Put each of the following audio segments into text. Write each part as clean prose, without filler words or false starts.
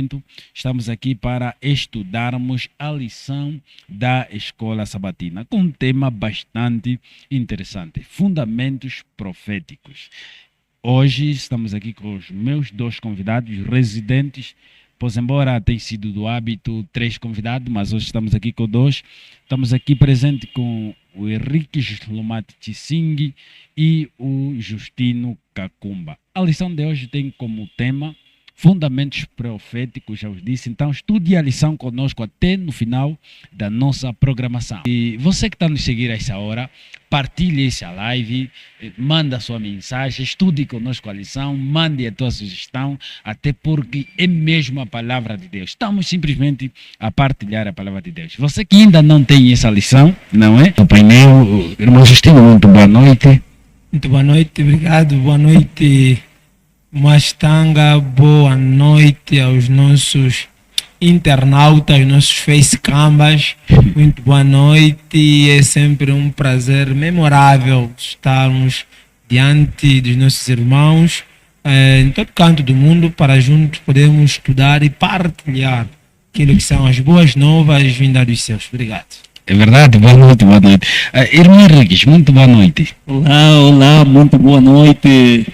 momento estamos aqui para estudarmos a lição da Escola Sabatina, com um tema bastante interessante, fundamentos proféticos. Hoje estamos aqui com os meus dois convidados residentes, pois embora tenha sido do hábito 3 convidados, mas hoje estamos aqui com 2. Estamos aqui presente com o Henrique Lomati Tsing e o Justino Kakumba. A lição de hoje tem como tema fundamentos proféticos, já os disse. Então estude a lição conosco até no final da nossa programação. E você que está nos seguir a essa hora, partilhe essa live, manda a sua mensagem, estude conosco a lição, mande a tua sugestão, até porque é mesmo a palavra de Deus. Estamos simplesmente a partilhar a palavra de Deus. Você que ainda não tem essa lição, não é? O painel, irmão Justino, muito boa noite. Muito boa noite, obrigado. Boa noite, Mastanga. Boa noite aos nossos internautas, nossos facecambas. Muito boa noite. É sempre um prazer memorável estarmos diante dos nossos irmãos em todo canto do mundo para juntos podermos estudar e partilhar aquilo que são as boas novas vindas dos céus. Obrigado. É verdade, boa noite, boa noite. Irmão Henrique, muito boa noite. Olá, muito boa noite.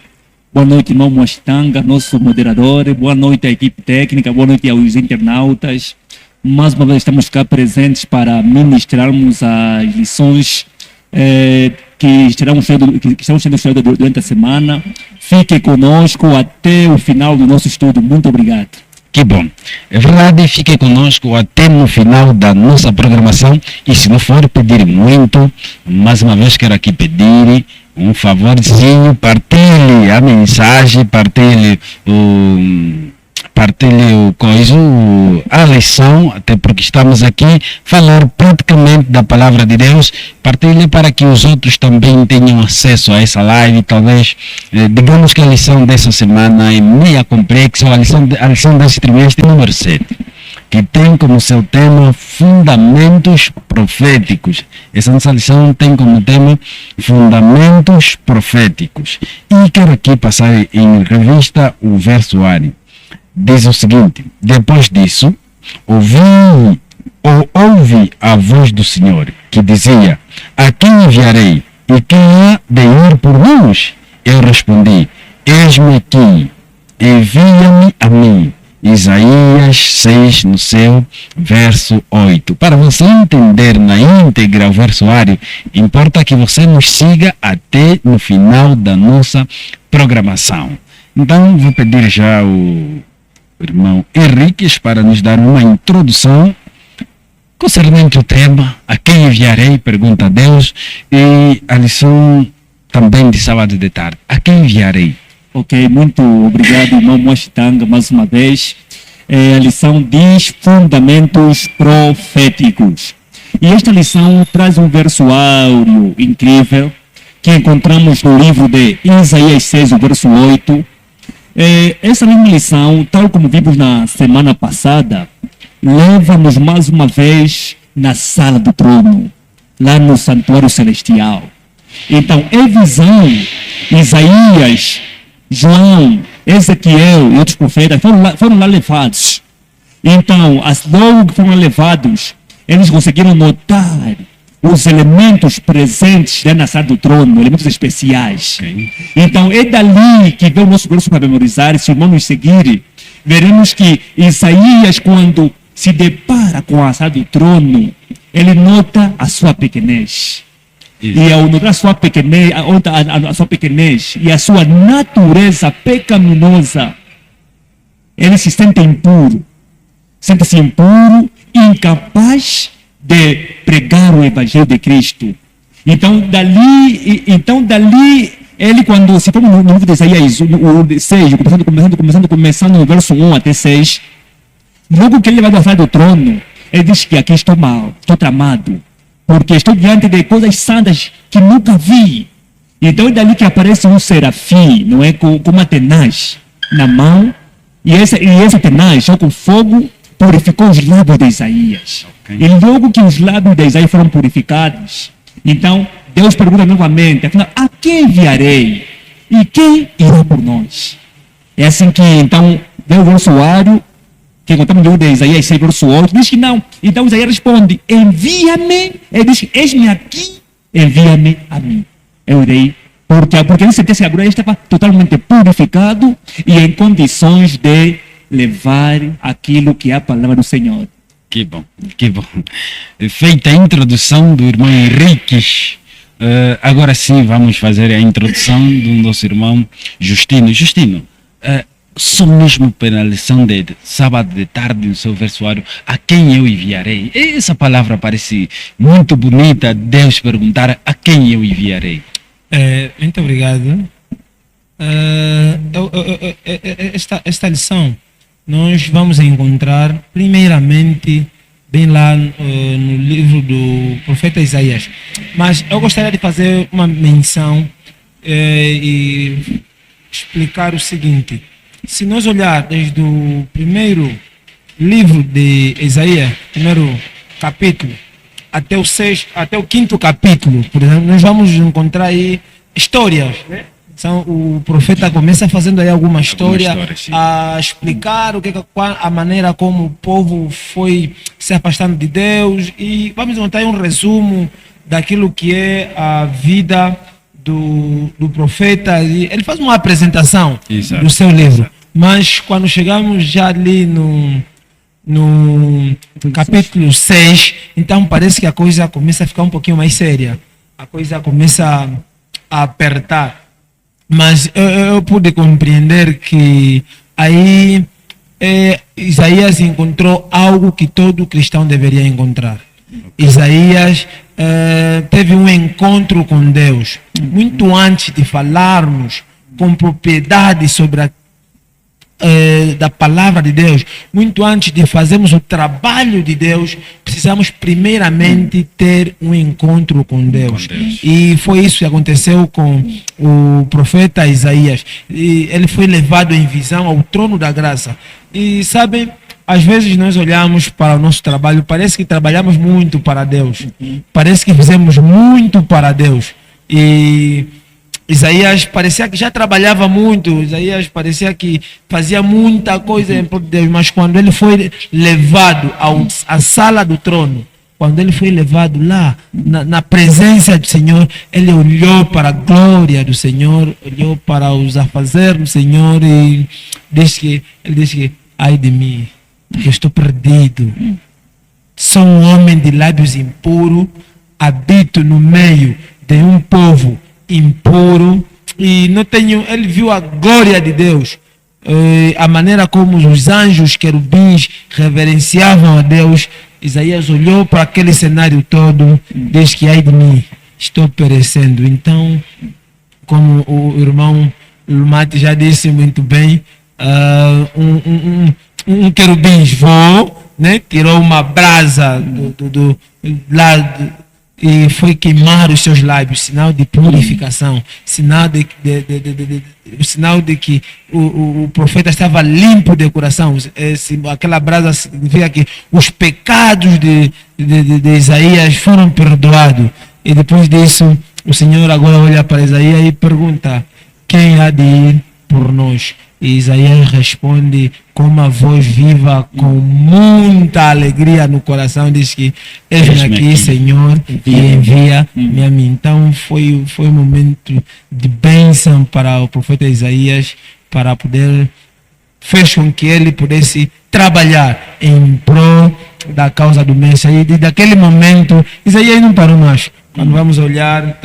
Boa noite, irmão Mostanga, nosso moderador. Boa noite à equipe técnica, boa noite aos internautas. Mais uma vez estamos cá presentes para ministrarmos as lições que estarão sendo estudadas durante a semana. Fique conosco até o final do nosso estudo. Muito obrigado. Que bom. É verdade, fique conosco até no final da nossa programação. E se não for pedir muito, mais uma vez quero aqui pedir um favorzinho, partilhe a mensagem, partilhe a lição, até porque estamos aqui falar praticamente da palavra de Deus. Partilhe para que os outros também tenham acesso a essa live. Talvez, digamos que a lição dessa semana é meia complexa, ou a lição desse trimestre número 7. Que tem como seu tema fundamentos proféticos. Essa nossa lição tem como tema fundamentos proféticos. E quero aqui passar em revista o versuário. Diz o seguinte: depois disso, ouvi a voz do Senhor, que dizia: a quem enviarei? E quem há de ir por nós? Eu respondi: eis-me aqui, envia-me a mim. Isaías 6, no seu verso 8. Para você entender na íntegra o versuário, importa que você nos siga até no final da nossa programação. Então, vou pedir já o irmão Henrique para nos dar uma introdução concernente o tema, a quem enviarei, pergunta a Deus, e a lição também de sábado de tarde, a quem enviarei? Ok, muito obrigado, irmão Mostanga, mais uma vez. A lição diz fundamentos proféticos. E esta lição traz um versuário incrível que encontramos no livro de Isaías 6, o verso 8. Essa mesma lição, tal como vimos na semana passada, leva-nos mais uma vez na sala do trono, lá no santuário celestial. Então, é visão, Isaías, João, Ezequiel e outros profetas foram lá levados. Então, logo que foram levados, eles conseguiram notar os elementos presentes na sala do trono, elementos especiais. Okay. Então, é dali que vem o nosso verso para memorizar. Se o irmão nos seguir, veremos que Isaías, quando se depara com a sala do trono, ele nota a sua pequenez. E ao notar a sua pequenez e a sua natureza pecaminosa, ele se sente impuro. Sente-se impuro, incapaz de pregar o Evangelho de Cristo. Então, dali ele, quando se for no livro de Isaías, o 6, começando no verso 1 até 6, logo que ele vai à frente do trono, ele diz que aqui estou mal, estou tramado, porque estou diante de coisas santas que nunca vi. Então é dali que aparece um serafim, não é, com uma tenaz na mão, e essa tenaz, com fogo, purificou os lábios de Isaías. Okay. E logo que os lábios de Isaías foram purificados, então Deus pergunta novamente, afinal, a quem enviarei? E quem irá por nós? É assim que então vem o versuário que encontramos no livro de Isaías 6, verso 8, diz que não. Então Isaías responde: envia-me. Ele diz: eis-me aqui, envia-me a mim. Eu irei. Porque ele sentia que agora ele estava totalmente purificado e em condições de levar aquilo que é a palavra do Senhor. Que bom, que bom. Feita a introdução do irmão Henriques, agora sim vamos fazer a introdução do nosso irmão Justino. Justino, só mesmo pela lição de sábado de tarde no seu versuário, a quem eu enviarei? Essa palavra parece muito bonita, Deus perguntar a quem eu enviarei. Muito obrigado. Esta lição nós vamos encontrar primeiramente bem lá no livro do profeta Isaías. Mas eu gostaria de fazer uma menção e explicar o seguinte. Se nós olhar desde o primeiro livro de Isaías, primeiro capítulo, até o quinto capítulo, por exemplo, nós vamos encontrar aí histórias, né? Então, o profeta começa fazendo aí alguma história a explicar a maneira como o povo foi se afastando de Deus, e vamos encontrar aí um resumo daquilo que é a vida do profeta. E ele faz uma apresentação do seu livro, mas quando chegamos já ali no capítulo 6, então parece que a coisa começa a ficar um pouquinho mais séria, a coisa começa a apertar. Mas eu pude compreender que aí Isaías encontrou algo que todo cristão deveria encontrar. Isaías teve um encontro com Deus. Muito antes de falarmos com propriedade sobre da palavra de Deus, muito antes de fazermos o trabalho de Deus, precisamos primeiramente ter um encontro com Deus. E foi isso que aconteceu com o profeta Isaías. E ele foi levado em visão ao trono da graça. E sabem, às vezes nós olhamos para o nosso trabalho, parece que trabalhamos muito para Deus, parece que fizemos muito para Deus. E Isaías parecia que já trabalhava muito, Isaías parecia que fazia muita coisa em prol de Deus, mas quando ele foi levado à sala do trono, quando ele foi levado lá, na presença do Senhor, ele olhou para a glória do Senhor, olhou para os afazeres do Senhor e ele disse que, ai de mim, eu estou perdido, sou um homem de lábios impuros, habito no meio de um povo impuro e não tenho. Ele viu a glória de Deus, a maneira como os anjos querubins reverenciavam a Deus. Isaías olhou para aquele cenário todo, diz que ai de mim, estou perecendo. Então, como o irmão Lumate já disse muito bem, um querubim voou, né? Tirou uma brasa do lado e foi queimar os seus lábios, sinal de purificação, sinal de que o profeta estava limpo de coração. Aquela brasa significa que os pecados de Isaías foram perdoados. E depois disso, o Senhor agora olha para Isaías e pergunta: quem há de ir por nós? E Isaías responde com uma voz viva, com muita alegria no coração, diz que eis-me aqui, Senhor, e envia-me a mim. Então foi um momento de bênção para o profeta Isaías, para poder, fez com que ele pudesse trabalhar em prol da causa do Messias. E daquele momento, Isaías não parou mais. Quando vamos olhar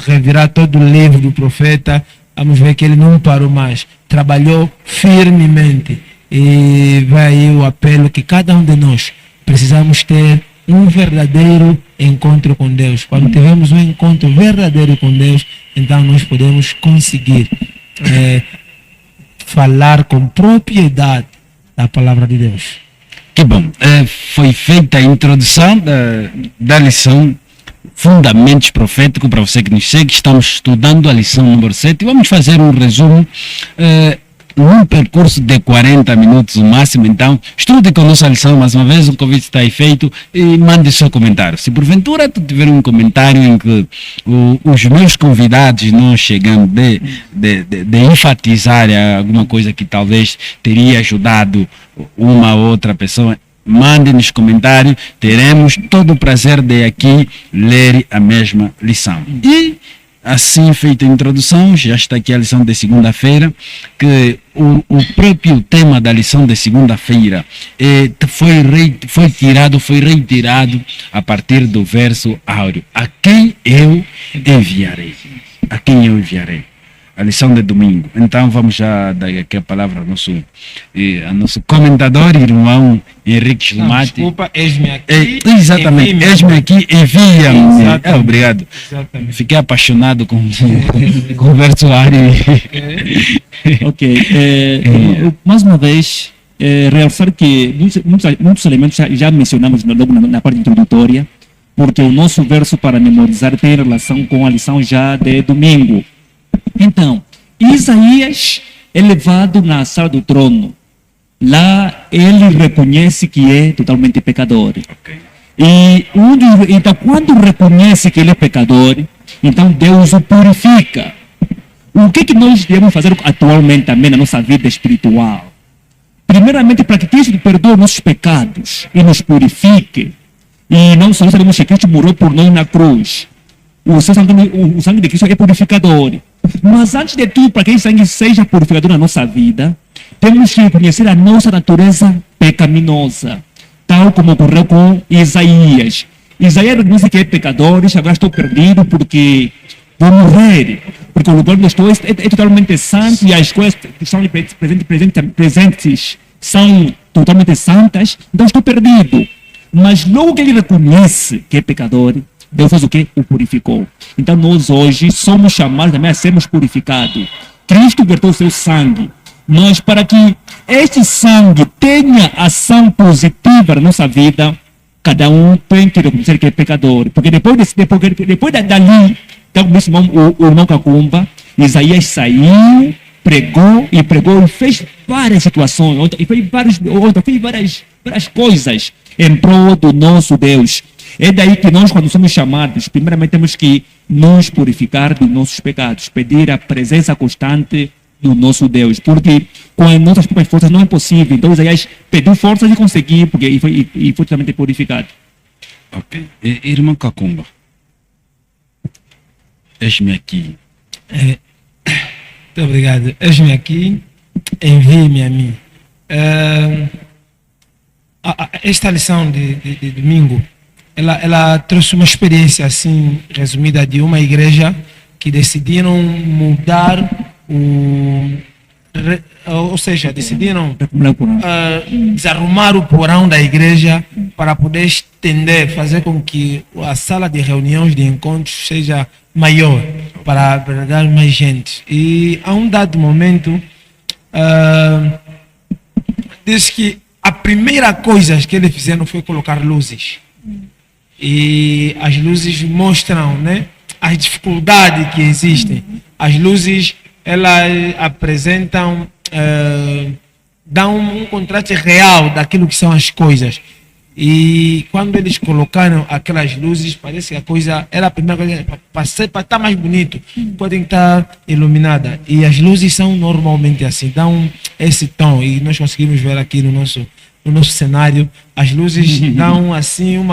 revirar todo o livro do profeta, vamos ver que ele não parou mais, trabalhou firmemente. E vai aí o apelo que cada um de nós precisamos ter um verdadeiro encontro com Deus. Quando tivermos um encontro verdadeiro com Deus, então nós podemos conseguir falar com propriedade da palavra de Deus. Que bom. Foi feita a introdução da lição Fundamentos Proféticos. Para você que nos segue, estamos estudando a lição número 7 e vamos fazer um resumo. num percurso de 40 minutos o máximo. Então, estude com a nossa lição mais uma vez, o convite está aí feito e mande seu comentário. Se porventura tu tiver um comentário em que os meus convidados não chegam de enfatizar alguma coisa que talvez teria ajudado uma ou outra pessoa, mande nos comentários, teremos todo o prazer de aqui ler a mesma lição. E assim feita a introdução, já está aqui a lição de segunda-feira, que o próprio tema da lição de segunda-feira foi reiterado a partir do verso áureo. A quem eu enviarei? A quem eu enviarei? A lição de domingo. Então vamos já dar aqui a palavra ao nosso comentador, irmão Henrique Schlumati. Desculpa, eis-me aqui. Exatamente, eis-me aqui, envia-me. Obrigado. Exatamente. Fiquei apaixonado com o verso áureo. Ok. Mais uma vez, realçar que muitos elementos já mencionamos logo na parte introdutória, porque o nosso verso para memorizar tem relação com a lição já de domingo. Então, Isaías é levado na sala do trono. Lá ele reconhece que é totalmente pecador. Okay. Então, quando reconhece que ele é pecador, então Deus o purifica. O que nós devemos fazer atualmente também na nossa vida espiritual? Primeiramente, para que Cristo perdoe nossos pecados e nos purifique. E não só sabemos que Cristo morreu por nós na cruz. O sangue de Cristo é purificador. Mas antes de tudo, para que esse sangue seja purificador na nossa vida, temos que reconhecer a nossa natureza pecaminosa, tal como ocorreu com Isaías. Isaías reconhece que é pecador, e agora estou perdido porque vou morrer, porque o lugar onde estou é totalmente santo e as coisas que estão presentes são totalmente santas, então estou perdido. Mas logo que ele reconhece que é pecador, Deus faz o quê? O purificou. Então nós hoje somos chamados também a sermos purificados. Cristo verteu o seu sangue. Mas para que este sangue tenha ação positiva na nossa vida, cada um tem que reconhecer que é pecador. Porque depois dali, então, o irmão Cacumba, Isaías saiu, pregou e fez várias situações, e fez várias coisas em prol do nosso Deus. É daí que nós, quando somos chamados, primeiramente temos que nos purificar dos nossos pecados, pedir a presença constante do nosso Deus, porque com as nossas próprias forças não é possível. Então Isaías pediu forças e conseguiu, porque foi totalmente purificado. Ok. Irmão Cacumba, eis-me aqui. Muito obrigado. Eis-me aqui, envie-me a mim. Esta lição de domingo, ela trouxe uma experiência assim resumida de uma igreja que decidiram mudar ou seja, decidiram desarrumar o porão da igreja para poder fazer com que a sala de reuniões, de encontros seja maior, para albergar mais gente. E a um dado momento diz que a primeira coisa que eles fizeram foi colocar luzes. E as luzes mostram, né, as dificuldades que existem. As luzes, elas apresentam, dão um contraste real daquilo que são as coisas. E quando eles colocaram aquelas luzes, parece que a coisa era a primeira coisa, para estar mais bonito, pode estar iluminada. E as luzes são normalmente assim, dão esse tom. E nós conseguimos ver aqui no nosso cenário, as luzes dão assim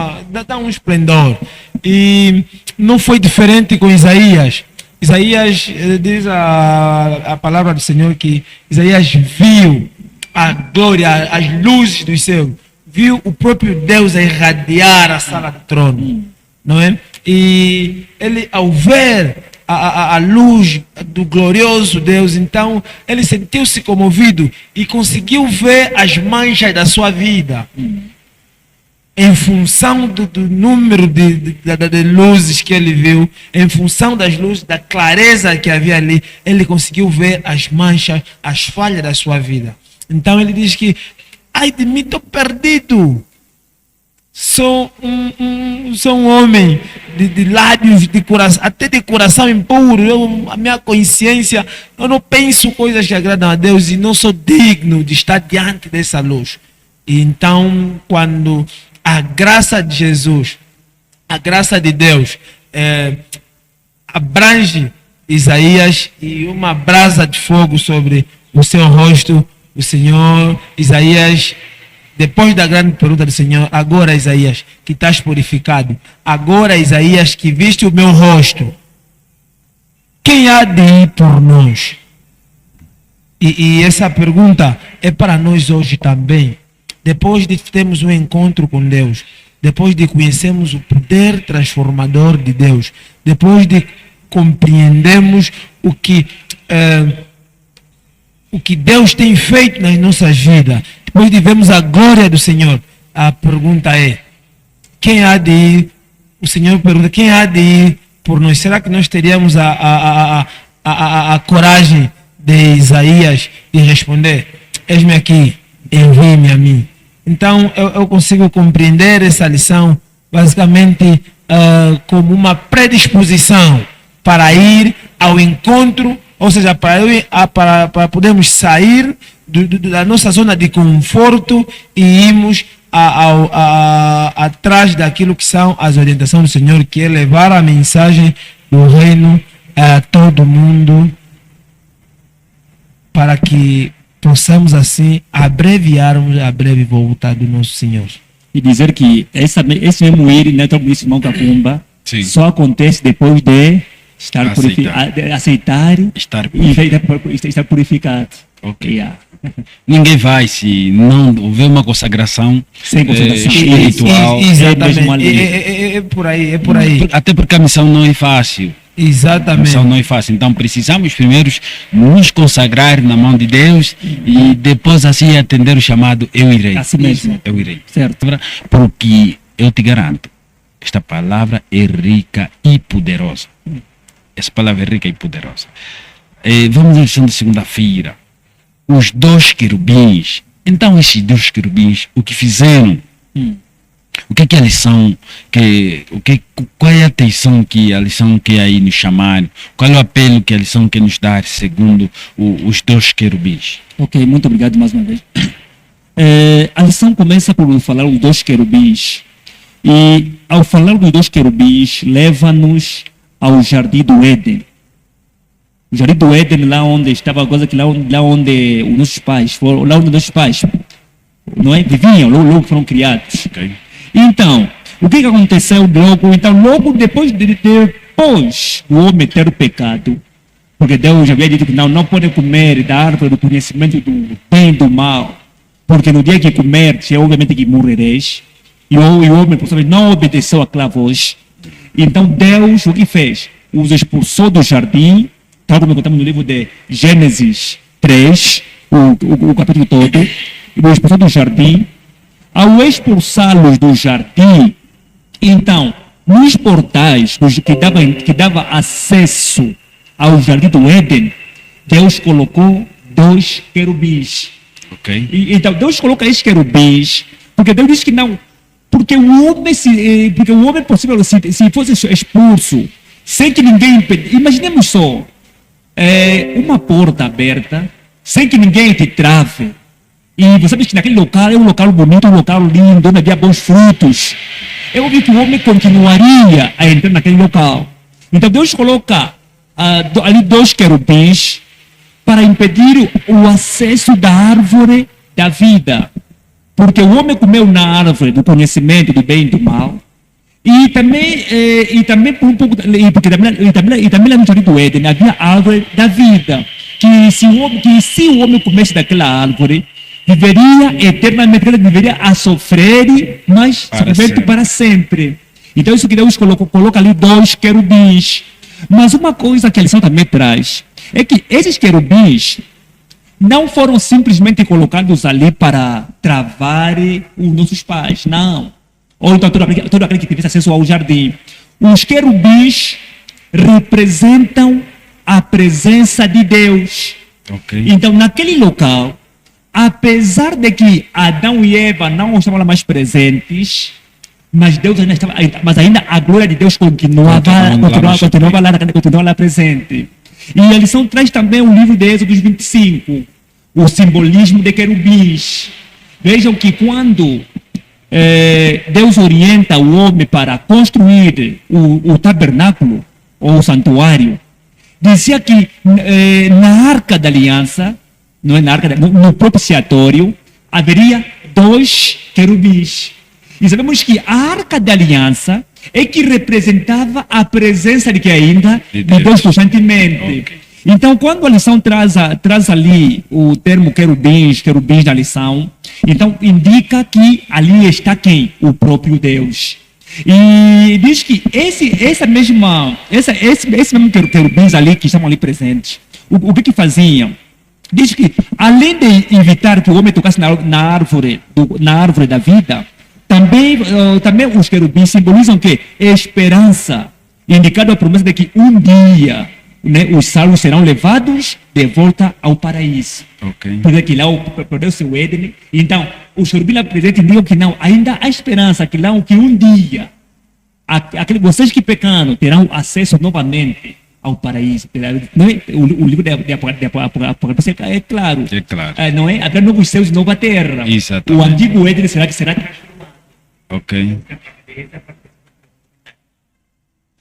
dão um esplendor. E não foi diferente com Isaías. Isaías diz a palavra do Senhor que Isaías viu a glória, as luzes do céu, viu o próprio Deus a irradiar a sala do trono, não é? E ele, ao ver a luz do glorioso Deus, então ele sentiu-se comovido e conseguiu ver as manchas da sua vida. Em função do número de luzes que ele viu, em função das luzes, da clareza que havia ali, ele conseguiu ver as manchas, as falhas da sua vida. Então ele diz que, ai de mim, estou perdido. sou um homem de lábios, de coração, até de coração impuro. A minha consciência, eu não penso coisas que agradam a Deus e não sou digno de estar diante dessa luz. E então, quando a graça de Jesus, a graça de Deus, abrange Isaías e uma brasa de fogo sobre o seu rosto, o Senhor, Isaías, depois da grande pergunta do Senhor, agora Isaías, que estás purificado, agora Isaías, que viste o meu rosto, quem há de ir por nós? E essa pergunta é para nós hoje também. Depois de termos um encontro com Deus, depois de conhecermos o poder transformador de Deus, depois de compreendermos o que Deus tem feito nas nossas vidas, depois de vermos a glória do Senhor, a pergunta é: quem há de ir? O Senhor pergunta: quem há de ir por nós? Será que nós teríamos a coragem de Isaías de responder: eis-me aqui, envie-me a mim? Então eu consigo compreender essa lição basicamente como uma predisposição para ir ao encontro, ou seja, para podermos sair da nossa zona de conforto e irmos atrás daquilo que são as orientações do Senhor, que é levar a mensagem do reino a todo mundo, para que possamos assim abreviarmos a breve volta do nosso Senhor. E dizer que esse mesmo ir, né, como disse o irmão Capumba, só acontece depois de estar estar purificado. Ok. Yeah. Ninguém vai se não houver uma consagração, Sem consagração. espiritual. Exatamente. É por aí, é por aí. Até porque a missão não é fácil. A Exatamente. missão não é fácil. Então precisamos primeiro nos consagrar na mão de Deus e depois assim atender o chamado eu irei. Assim mesmo. Eu irei. Certo. Porque eu te garanto, esta palavra é rica e poderosa. Essa palavra é rica e poderosa. Vamos à lição de segunda-feira. Os 2 querubins. Então esses 2 querubins, o que fizeram? O que é a lição? Qual é a atenção que a lição quer aí nos chamar? Qual é o apelo que a lição quer nos dar segundo os 2 querubins? Ok, muito obrigado mais uma vez. A lição começa por falar os 2 querubins. E ao falar dos 2 querubins, leva-nos ao Jardim do Éden. O Jardim do Éden, lá onde estava a coisa que lá onde os nossos pais foram, lá onde nossos pais não é, viviam, logo foram criados. Okay. Então, o que aconteceu logo? Então, logo depois do homem ter o pecado, porque Deus já havia dito que não pode comer da árvore do conhecimento do bem e do mal, porque no dia que comer, obviamente que morrereis. E o homem, por sua vez, não obedeceu àquela voz. Então, Deus, o que fez? Os expulsou do jardim, tal como contamos no livro de Gênesis 3, o capítulo todo, e os expulsou do jardim. Ao expulsá-los do jardim, então, nos portais que dava acesso ao jardim do Éden, Deus colocou 2 querubins. Ok. Então, Deus coloca esses querubins, porque Deus disse que não, porque o homem possível, se fosse expulso, sem que ninguém impedisse. Imaginemos só, uma porta aberta, sem que ninguém te trave. E você sabe que naquele local é um local bonito, um local lindo, onde havia bons frutos. Eu vi que o homem continuaria a entrar naquele local. Então Deus coloca ali 2 querubins para impedir o acesso da árvore da vida. Porque o homem comeu na árvore do conhecimento do bem e do mal. E também por um pouco, e também lá no Jardim do Éden havia a árvore da vida. Que se o homem comesse daquela árvore, viveria eternamente, viveria a sofrer, mas sofrer para sempre. Então isso que Deus coloca ali 2 querubins. Mas uma coisa que a lição também traz é que esses querubins não foram simplesmente colocados ali para travar os nossos pais, não. Ou então todo aquele que tivesse acesso ao jardim. Os querubins representam a presença de Deus. Okay. Então, naquele local, apesar de que Adão e Eva não estavam lá mais presentes, mas Deus ainda estava, mas ainda a glória de Deus continuava lá presente. E a lição traz também o livro de Êxodo 25, o simbolismo de querubins. Vejam que quando Deus orienta o homem para construir o tabernáculo ou o santuário, dizia que na Arca da Aliança, não é na Arca, no propiciatório, haveria 2 querubins. E sabemos que a Arca da Aliança é que representava a presença de que ainda de Deus constantemente. Okay. Então, quando a lição traz ali o termo querubins da lição, então indica que ali está quem? O próprio Deus. E diz que esse mesmo querubins ali que estavam ali presentes, o que faziam? Diz que além de evitar que o homem tocasse na árvore da vida, também os querubins simbolizam que esperança, indicando a promessa de que um dia, né, os salvos serão levados de volta ao paraíso. Okay. Porque que lá perdeu-se o Éden. Então, os querubins presentes indicam que não, ainda há esperança, que um dia, vocês que pecaram terão acesso novamente ao paraíso. Não é? O livro de Apocalipse é claro. É claro. Não é? Haverá novos céus e nova terra. Exatamente. O antigo Éden será ok.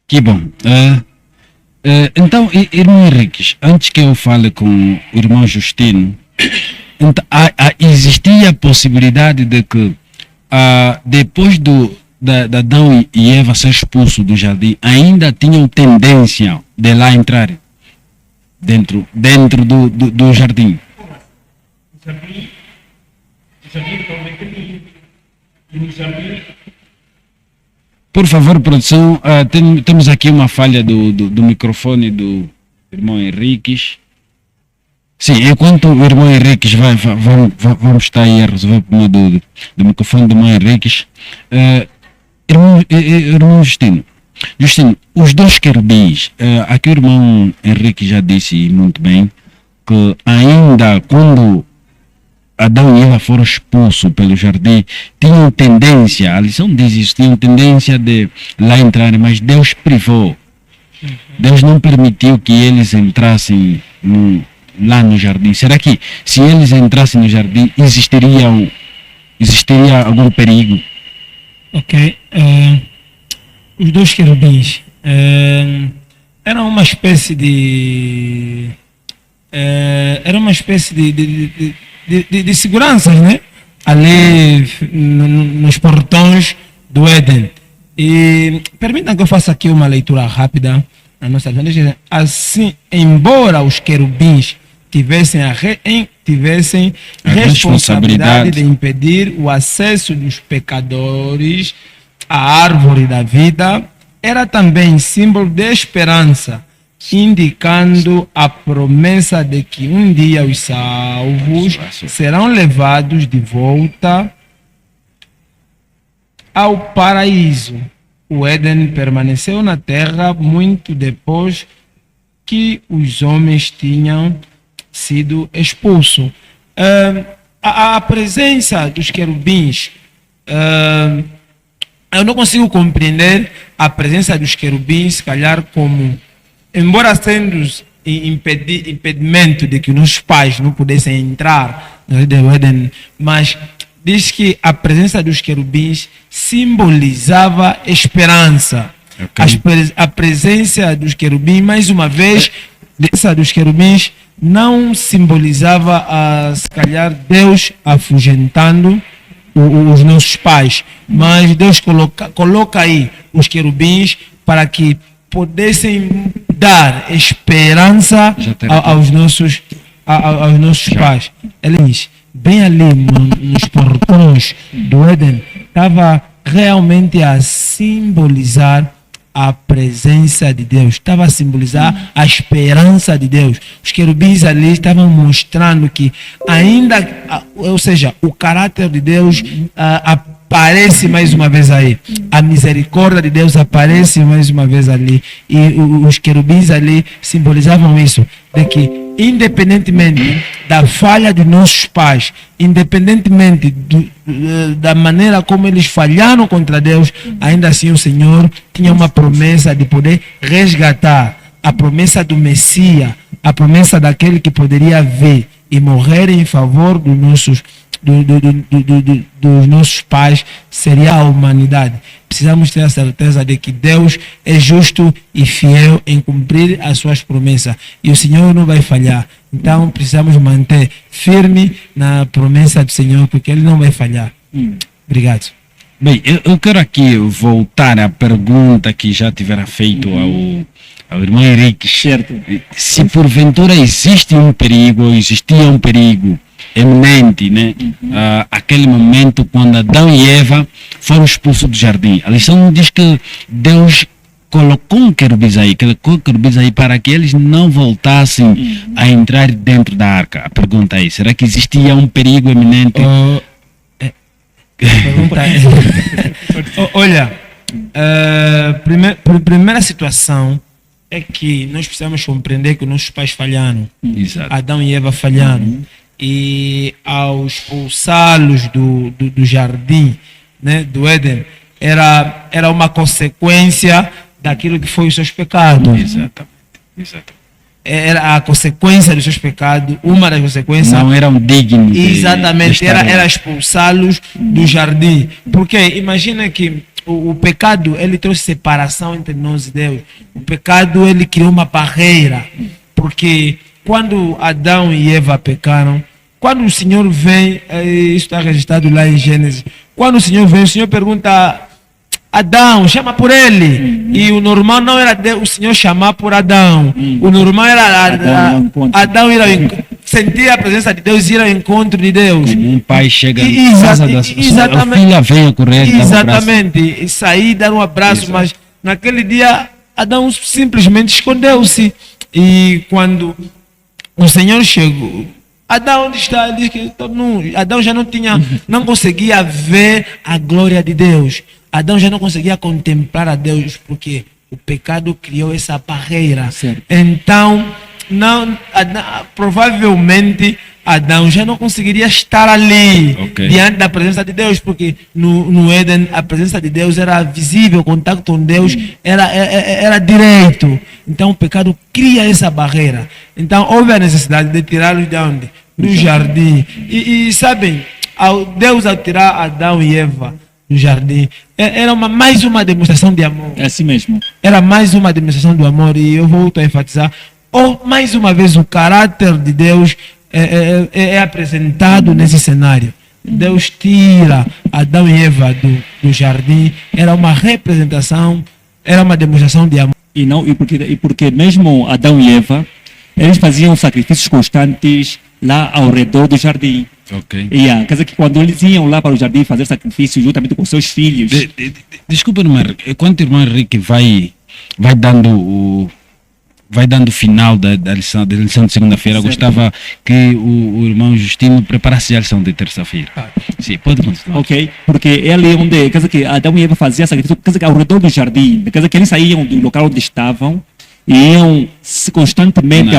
Que bom. Então, irmão Henriques, antes que eu fale com o irmão Justino, então, existia a possibilidade de que depois de Adão e Eva ser expulsos do jardim, ainda tinham tendência de lá entrar dentro do jardim. Por favor, produção, temos aqui uma falha do microfone do irmão Henriques. Sim, enquanto o irmão Henriques vamos estar aí a resolver o problema do microfone do irmão Henriques. Irmão Justino, os 2 querubins, aqui o irmão Henrique já disse muito bem que ainda quando Adão e Eva foram expulsos pelo jardim, tinham tendência, a lição diz isso, tinham tendência de lá entrarem, mas Deus privou. Deus não permitiu que eles entrassem lá no jardim. Será que se eles entrassem no jardim, existiria algum perigo? Ok. Os 2 querubins eram uma espécie de de seguranças, né? Ali nos portões do Éden. E permitam que eu faça aqui uma leitura rápida na nossa vida. Assim, embora os querubins tivessem a responsabilidade de impedir o acesso dos pecadores à árvore da vida, era também símbolo de esperança, indicando a promessa de que um dia os salvos serão levados de volta ao paraíso. O Éden permaneceu na terra muito depois que os homens tinham sido expulsos. A presença dos querubins, eu não consigo compreender a presença dos querubins, se calhar como, embora sendo impedimento de que nossos pais não pudessem entrar no Éden, mas diz que a presença dos querubins simbolizava esperança. Okay. A presença dos querubins, mais uma vez, a presença dos querubins não simbolizava, se calhar, Deus afugentando os nossos pais, mas Deus coloca aí os querubins para que pudessem dar esperança aos nossos pais. Eles, bem ali nos portões do Éden, estava realmente a simbolizar a presença de Deus, estava a simbolizar a esperança de Deus. Os querubins ali estavam mostrando que ainda, ou seja, o caráter de Deus aparece mais uma vez aí. A misericórdia de Deus aparece mais uma vez ali. E os querubins ali simbolizavam isso, de que independentemente da falha de nossos pais, independentemente da maneira como eles falharam contra Deus, ainda assim o Senhor tinha uma promessa de poder resgatar, a promessa do Messias, a promessa daquele que poderia vir e morrer em favor dos nossos pais, seria a humanidade. Precisamos ter a certeza de que Deus é justo e fiel em cumprir as suas promessas. E o Senhor não vai falhar. Então precisamos manter firme na promessa do Senhor, porque Ele não vai falhar. Obrigado. Bem, eu quero aqui voltar à pergunta que já tivera feito ao irmão Henrique. Certo. Se porventura existia um perigo eminente, né? Aquele momento quando Adão e Eva foram expulsos do jardim. A lição diz que Deus colocou querubins aí para que eles não voltassem a entrar dentro da arca. A pergunta é, será que existia um perigo eminente? Olha, primeira situação é que nós precisamos compreender que nossos pais falharam. Exato. Adão e Eva falharam. E ao expulsá-los do jardim, né, do Éden, era uma consequência daquilo que foi os seus pecados. Exatamente. Era a consequência dos seus pecados, uma das consequências. Não eram dignos. Exatamente, era expulsá-los do jardim. Porque imagina que o pecado, ele trouxe separação entre nós e Deus. O pecado, ele criou uma barreira. Porque quando Adão e Eva pecaram, quando o Senhor vem, isso está registrado lá em Gênesis, quando o Senhor vem, o Senhor pergunta: Adão, chama por ele. E o normal não era o Senhor chamar por Adão. O normal era Adão ir ao sentir a presença de Deus, ir ao encontro de Deus. Um pai chega em casa da sua filha, veio correr. Exatamente, e sair, dar um abraço. Exato. Mas naquele dia, Adão simplesmente escondeu-se. E quando o Senhor chegou, Adão onde está? Ele diz que Adão já não conseguia ver a glória de Deus. Adão já não conseguia contemplar a Deus, porque o pecado criou essa barreira. Certo. Então, provavelmente Adão já não conseguiria estar ali, diante da presença de Deus, porque no Éden a presença de Deus era visível, o contato com Deus era direito. Então o pecado cria essa barreira. Então houve a necessidade de tirá-los de onde? Do jardim. E sabem, Deus ao tirar Adão e Eva do jardim, era mais uma demonstração de amor. É assim mesmo. Era mais uma demonstração do amor, e eu volto a enfatizar, mais uma vez, o caráter de Deus é apresentado nesse cenário. Deus tira Adão e Eva do jardim, era uma representação, era uma demonstração de amor. E porque mesmo Adão e Eva, eles faziam sacrifícios constantes lá ao redor do jardim. Quer dizer que quando eles iam lá para o jardim fazer sacrifícios juntamente com seus filhos. Desculpa, irmão, enquanto o irmão Henrique vai dando o final da lição de segunda-feira, gostava que o irmão Justino preparasse a lição de terça-feira. Sim, pode continuar. Ok, porque é ali onde, quer dizer que Adão e Eva faziam sacrifício, quer dizer que ao redor do jardim, quer dizer que eles saíam do local onde estavam e iam constantemente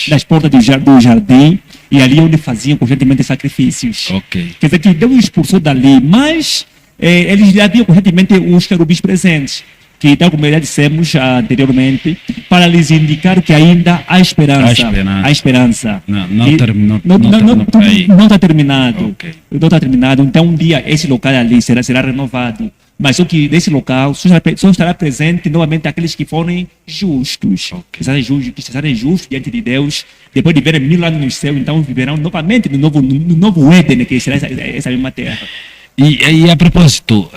nas portas do jardim, e ali onde faziam constantemente sacrifícios. Quer dizer que Deus expulsou dali, mas eles já haviam constantemente os querubins presentes, que, tal como já dissemos anteriormente, para lhes indicar que ainda há esperança. Há esperança. Não terminou. Não está terminado. Não está terminado. Então, um dia esse local ali será renovado. Mas só que nesse local só estará presente novamente aqueles que forem justos. Que estarem justos diante de Deus. Depois de verem 1000 anos no céu, então viverão novamente no novo Éden, que será essa mesma terra. E a propósito,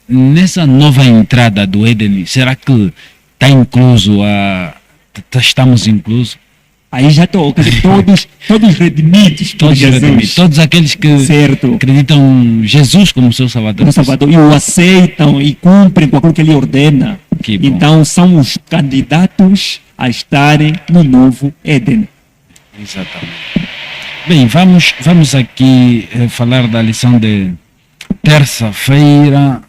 nessa nova entrada do Éden, será que está incluso estamos inclusos? Aí já estou, todos redimidos por Jesus. Todos aqueles que acreditam em Jesus como seu Salvador. E o aceitam e cumprem com aquilo que Ele ordena. Então são os candidatos a estarem no novo Éden. Exatamente. Bem, vamos aqui falar da lição de terça-feira.